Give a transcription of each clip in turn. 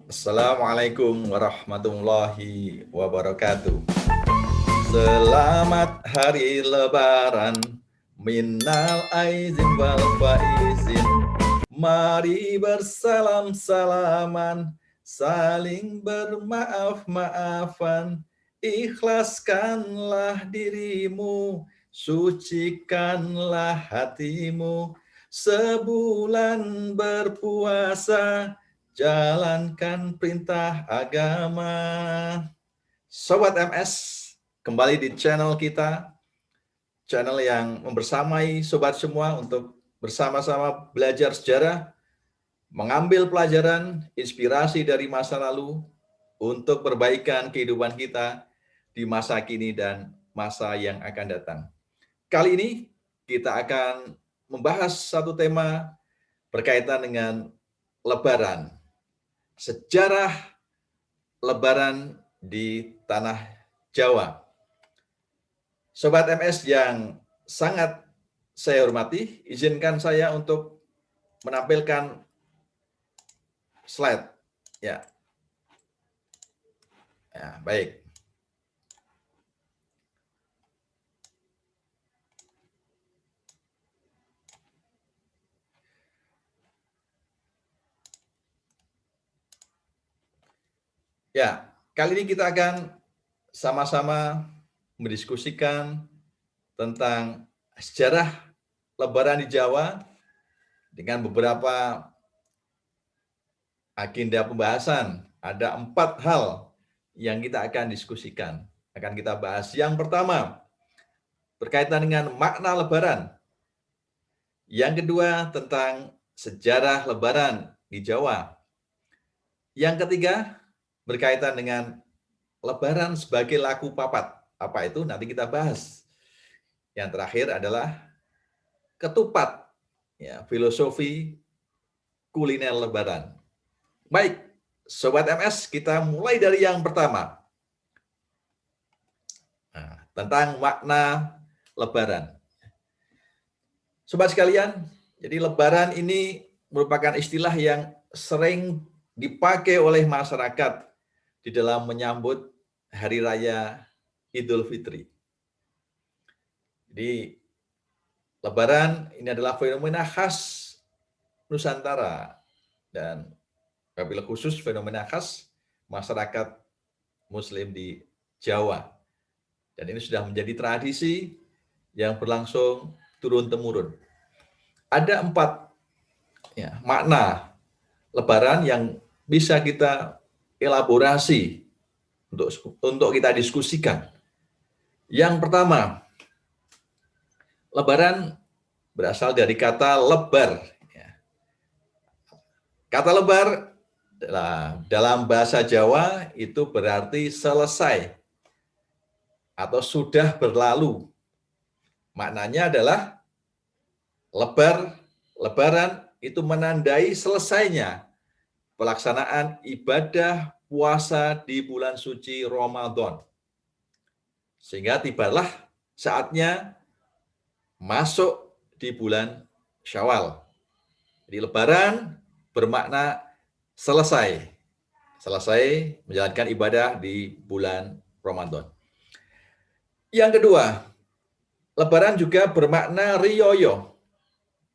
Assalamualaikum warahmatullahi wabarakatuh. Selamat hari Lebaran, minal aizin wal faizin. Mari bersalam-salaman, saling bermaaf-maafan. Ikhlaskanlah dirimu, sucikanlah hatimu. Sebulan berpuasa, jalankan perintah agama. Sobat MS, kembali di channel kita, channel yang membersamai sobat semua untuk bersama-sama belajar sejarah, mengambil pelajaran, inspirasi dari masa lalu untuk perbaikan kehidupan kita di masa kini dan masa yang akan datang. Kali ini kita akan membahas satu tema berkaitan dengan Lebaran. Sejarah Lebaran di tanah Jawa. Sobat MS yang sangat saya hormati, izinkan saya untuk menampilkan slide. Ya, baik. Ya, kali ini kita akan sama-sama mendiskusikan tentang sejarah Lebaran di Jawa dengan beberapa agenda pembahasan. Ada 4 hal yang kita akan diskusikan, akan kita bahas. Yang pertama, berkaitan dengan makna Lebaran. Yang kedua, tentang sejarah Lebaran di Jawa. Yang ketiga, berkaitan dengan Lebaran sebagai laku papat. Apa itu? Nanti kita bahas. Yang terakhir adalah ketupat, ya, filosofi kuliner Lebaran. Baik, Sobat MS, kita mulai dari yang pertama. Tentang makna Lebaran. Sobat sekalian, jadi Lebaran ini merupakan istilah yang sering dipakai oleh masyarakat di dalam menyambut Hari Raya Idul Fitri. Jadi Lebaran ini adalah fenomena khas Nusantara dan wabil khusus fenomena khas masyarakat Muslim di Jawa. Dan ini sudah menjadi tradisi yang berlangsung turun-temurun. Ada 4 makna Lebaran yang bisa kita elaborasi untuk kita diskusikan. Yang pertama, Lebaran berasal dari kata lebar. Kata lebar dalam bahasa Jawa itu berarti selesai atau sudah berlalu. Maknanya adalah Lebaran itu menandai selesainya pelaksanaan ibadah puasa di bulan suci Ramadan. Sehingga tibalah saatnya masuk di bulan Syawal. Jadi Lebaran bermakna selesai menjalankan ibadah di bulan Ramadan. Yang kedua, Lebaran juga bermakna riyoyo.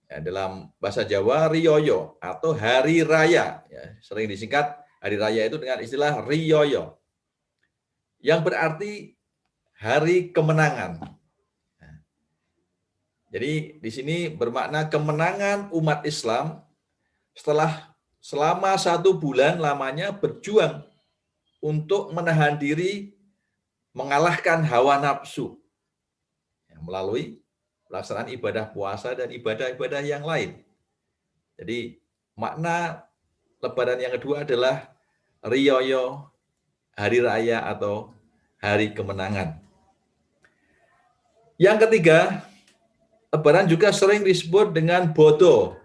Ya, dalam bahasa Jawa riyoyo atau hari raya, ya, sering disingkat hari raya itu dengan istilah riyoyo, yang berarti hari kemenangan. Jadi di sini bermakna kemenangan umat Islam setelah selama 1 bulan lamanya berjuang untuk menahan diri, mengalahkan hawa nafsu melalui pelaksanaan ibadah puasa dan ibadah-ibadah yang lain. Jadi makna Lebaran yang kedua adalah riyoyo, hari raya atau hari kemenangan. Yang ketiga, Lebaran juga sering disebut dengan bodo.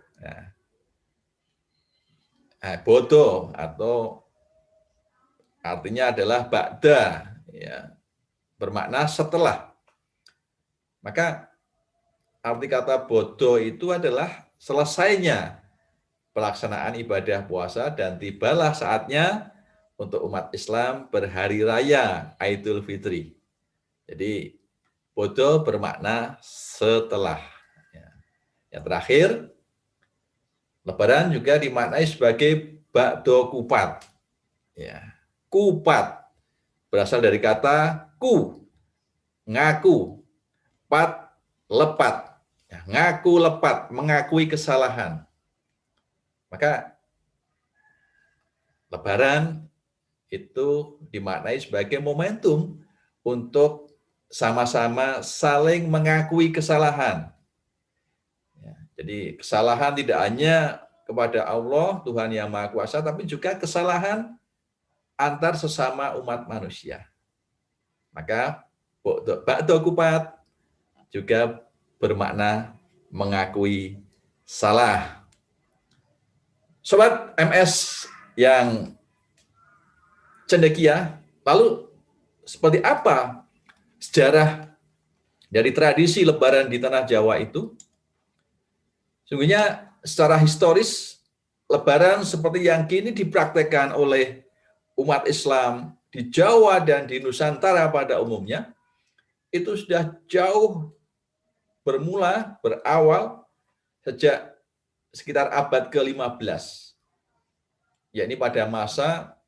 Bodo atau artinya adalah ba'da, ya, bermakna setelah. Maka arti kata bodo itu adalah selesainya pelaksanaan ibadah puasa dan tibalah saatnya untuk umat Islam berhari raya Idul Fitri. Jadi bodo bermakna setelah. Yang terakhir, Lebaran juga dimaknai sebagai ba'do kupat. Ya, kupat berasal dari kata ku, ngaku, pat, lepat. Ya, ngaku lepat, mengakui kesalahan. Maka Lebaran itu dimaknai sebagai momentum untuk sama-sama saling mengakui kesalahan. Ya, jadi kesalahan tidak hanya kepada Allah, Tuhan yang Maha Kuasa, tapi juga kesalahan antar sesama umat manusia. Maka ba'do kupat juga bermakna mengakui salah. Sobat MS yang cendekia, lalu seperti apa sejarah dari tradisi Lebaran di tanah Jawa itu? Sungguhnya secara historis, Lebaran seperti yang kini dipraktekkan oleh umat Islam di Jawa dan di Nusantara pada umumnya, itu sudah jauh berawal sejak sekitar abad ke-15, yakni pada masa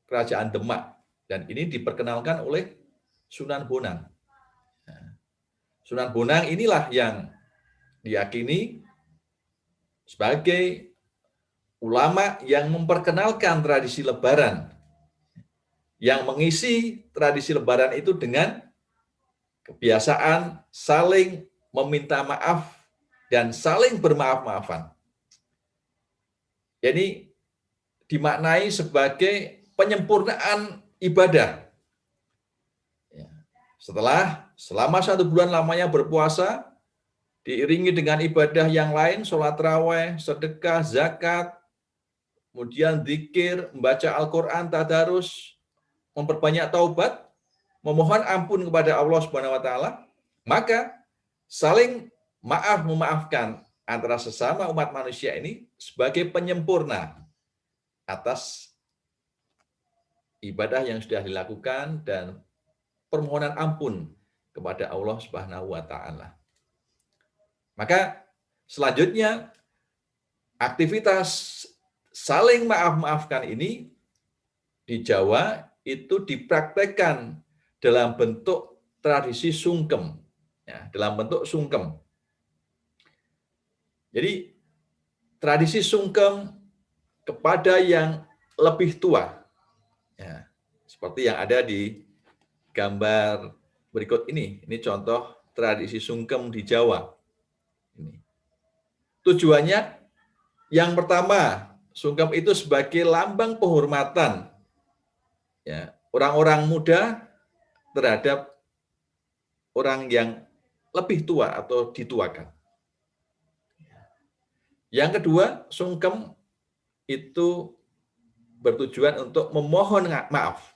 Kerajaan Demak, dan ini diperkenalkan oleh Sunan Bonang. Sunan Bonang inilah yang diyakini sebagai ulama yang memperkenalkan tradisi Lebaran, yang mengisi tradisi Lebaran itu dengan kebiasaan saling meminta maaf dan saling bermaaf-maafan. Jadi dimaknai sebagai penyempurnaan ibadah. Selama 1 bulan lamanya berpuasa, diiringi dengan ibadah yang lain, sholat raweh, sedekah, zakat, kemudian zikir, membaca Al-Quran, tadarus, memperbanyak taubat, memohon ampun kepada Allah Subhanahu wa taala, maka saling memaafkan antara sesama umat manusia ini sebagai penyempurna atas ibadah yang sudah dilakukan dan permohonan ampun kepada Allah Subhanahu wa taala. Maka selanjutnya aktivitas saling maaf-maafkan ini di Jawa itu dipraktekkan dalam bentuk tradisi sungkem, ya, dalam bentuk sungkem. Jadi tradisi sungkem kepada yang lebih tua, ya, seperti yang ada di gambar berikut ini. Ini contoh tradisi sungkem di Jawa. Ini. Tujuannya yang pertama, sungkem itu sebagai lambang penghormatan, ya, orang-orang muda terhadap orang yang lebih tua atau dituakan. Yang kedua, sungkem itu bertujuan untuk memohon maaf.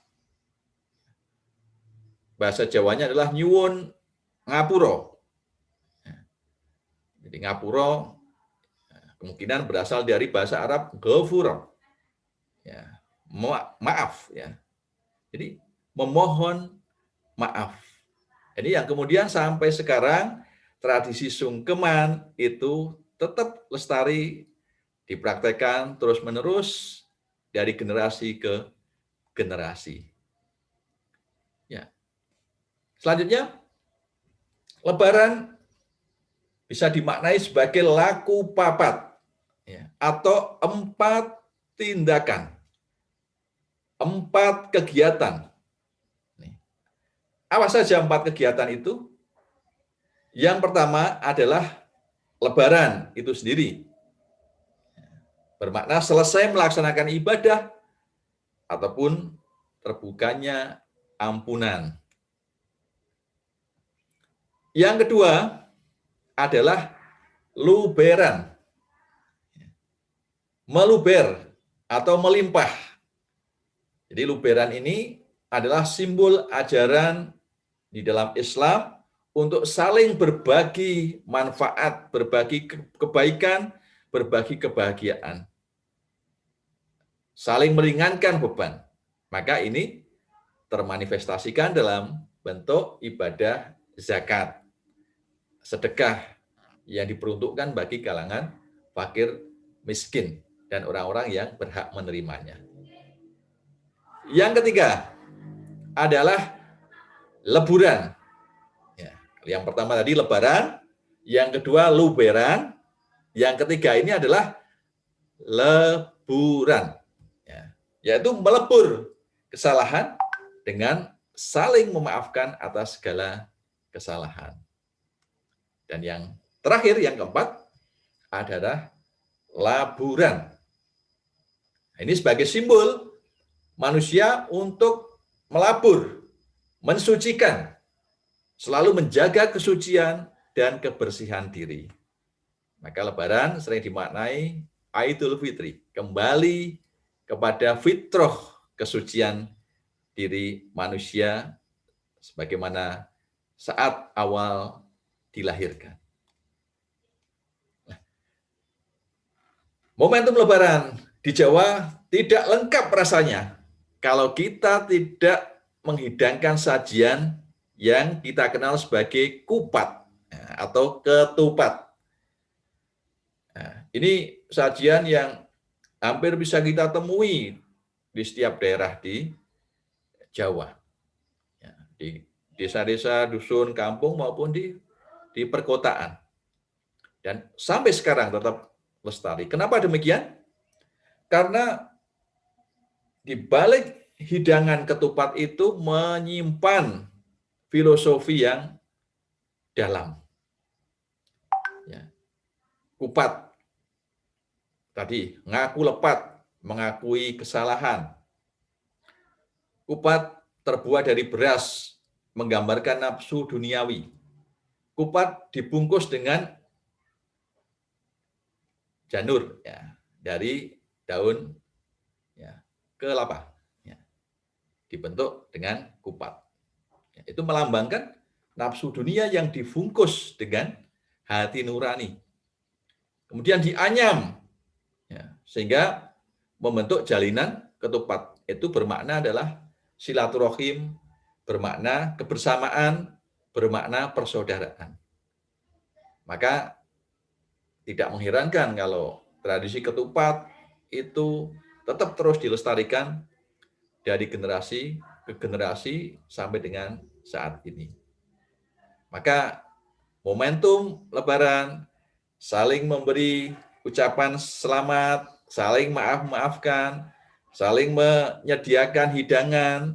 Bahasa Jawanya adalah nyuwun ngapuro. Jadi ngapuro kemungkinan berasal dari bahasa Arab ghafur. Ya, maaf, ya. Jadi memohon maaf. Ini yang kemudian sampai sekarang tradisi sungkeman itu tetap lestari, dipraktekkan terus-menerus dari generasi ke generasi. Ya. Selanjutnya, Lebaran bisa dimaknai sebagai laku papat, ya, atau 4 tindakan, 4 kegiatan. Apa saja 4 kegiatan itu? Yang pertama adalah Lebaran itu sendiri. Bermakna selesai melaksanakan ibadah ataupun terbukanya ampunan. Yang kedua adalah luberan. Meluber atau melimpah. Jadi luberan ini adalah simbol ajaran di dalam Islam untuk saling berbagi manfaat, berbagi kebaikan, berbagi kebahagiaan, saling meringankan beban. Maka ini termanifestasikan dalam bentuk ibadah zakat, sedekah yang diperuntukkan bagi kalangan fakir miskin dan orang-orang yang berhak menerimanya. Yang ketiga adalah leburan. Ya, yang pertama tadi lebaran, yang kedua luberan, yang ketiga ini adalah leburan. Ya, yaitu melebur kesalahan dengan saling memaafkan atas segala kesalahan. Dan yang terakhir, yang keempat, adalah laburan. Ini sebagai simbol manusia untuk melabur, mensucikan, selalu menjaga kesucian dan kebersihan diri. Maka lebaran sering dimaknai Idul Fitri, kembali kepada fitrah kesucian diri manusia sebagaimana saat awal dilahirkan. Momentum lebaran di Jawa tidak lengkap rasanya kalau kita tidak menghidangkan sajian yang kita kenal sebagai kupat atau ketupat. Nah, ini sajian yang hampir bisa kita temui di setiap daerah di Jawa. Di desa-desa, dusun, kampung maupun di perkotaan. Dan sampai sekarang tetap lestari. Kenapa demikian? Karena di balik hidangan ketupat itu menyimpan filosofi yang dalam. Ya. Kupat tadi ngaku lepat, mengakui kesalahan. Kupat terbuat dari beras, menggambarkan nafsu duniawi. Kupat dibungkus dengan janur, ya, dari daun ya, kelapa, ya, dibentuk dengan kupat. Ya, itu melambangkan nafsu dunia yang dibungkus dengan hati nurani. Kemudian dianyam, ya, sehingga membentuk jalinan ketupat. Itu bermakna adalah silaturahim, bermakna kebersamaan, bermakna persaudaraan. Maka tidak mengherankan kalau tradisi ketupat itu tetap terus dilestarikan dari generasi ke generasi sampai dengan saat ini. Maka momentum Lebaran, saling memberi ucapan selamat, saling maaf-maafkan, saling menyediakan hidangan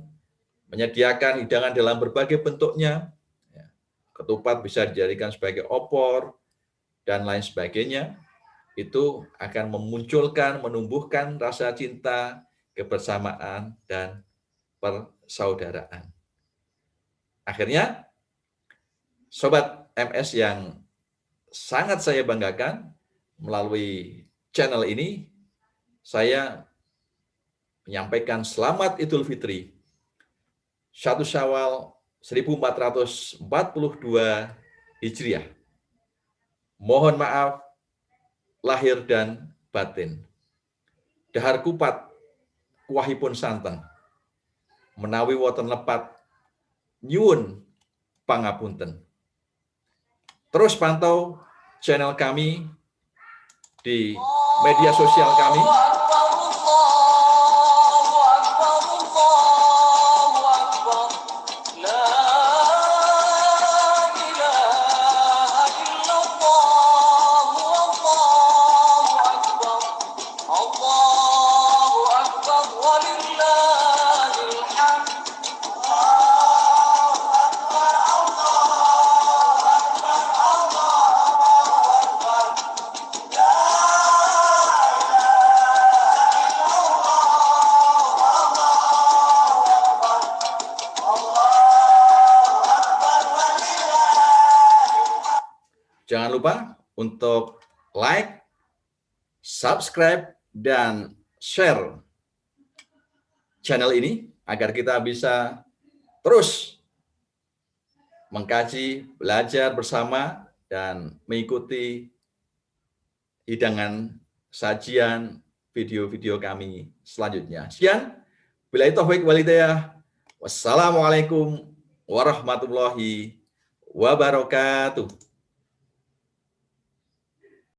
dalam berbagai bentuknya. Ketupat bisa dijadikan sebagai opor, dan lain sebagainya, itu akan memunculkan, menumbuhkan rasa cinta, kebersamaan, dan persaudaraan. Akhirnya, Sobat MS yang sangat saya banggakan, melalui channel ini, saya menyampaikan selamat Idul Fitri, 1 Syawal 1442 Hijriah. Mohon maaf lahir dan batin. Dahar kupat kuahipun santen, menawi wonten lepat nyuwun pangapunten. Terus pantau channel kami di media sosial kami. Jangan lupa untuk like, subscribe, dan share channel ini agar kita bisa terus mengkaji, belajar bersama, dan mengikuti hidangan sajian video-video kami selanjutnya. Sekian, billahi taufiq wal hidayah. Wassalamualaikum warahmatullahi wabarakatuh.